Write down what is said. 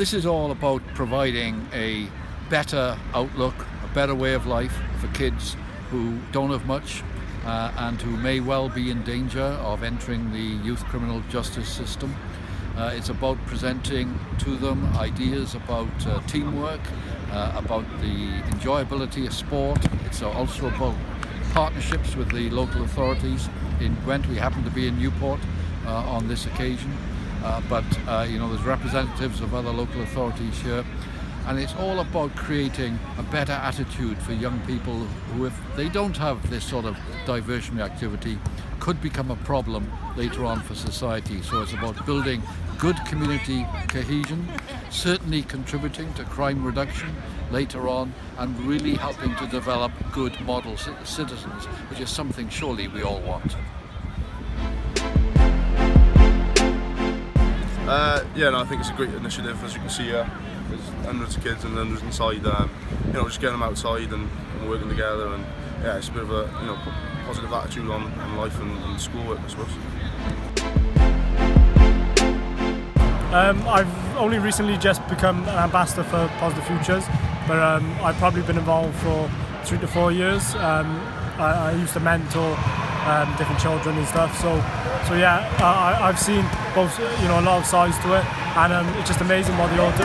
This is all about providing a better outlook, a better way of life for kids who don't have much and who may well be in danger of entering the youth criminal justice system. It's about presenting to them ideas about teamwork, about the enjoyability of sport. It's also about partnerships with the local authorities. In Gwent, we happen to be in Newport on this occasion, but there's representatives of other local authorities here. And it's all about creating a better attitude for young people who, if they don't have this sort of diversionary activity, could become a problem later on for society. So it's about building good community cohesion, certainly contributing to crime reduction later on, and really helping to develop good model citizens, which is something surely we all want. I think it's a great initiative, as you can see here. There's hundreds of kids and hundreds inside, just getting them outside and working together, and it's a bit of a positive attitude on life and schoolwork, I suppose. I've only recently just become an ambassador for Positive Futures, but I've probably been involved for 3 to 4 years. I used to mentor different children and stuff, so I've seen both a lot of sides to it, and it's just amazing what they all do.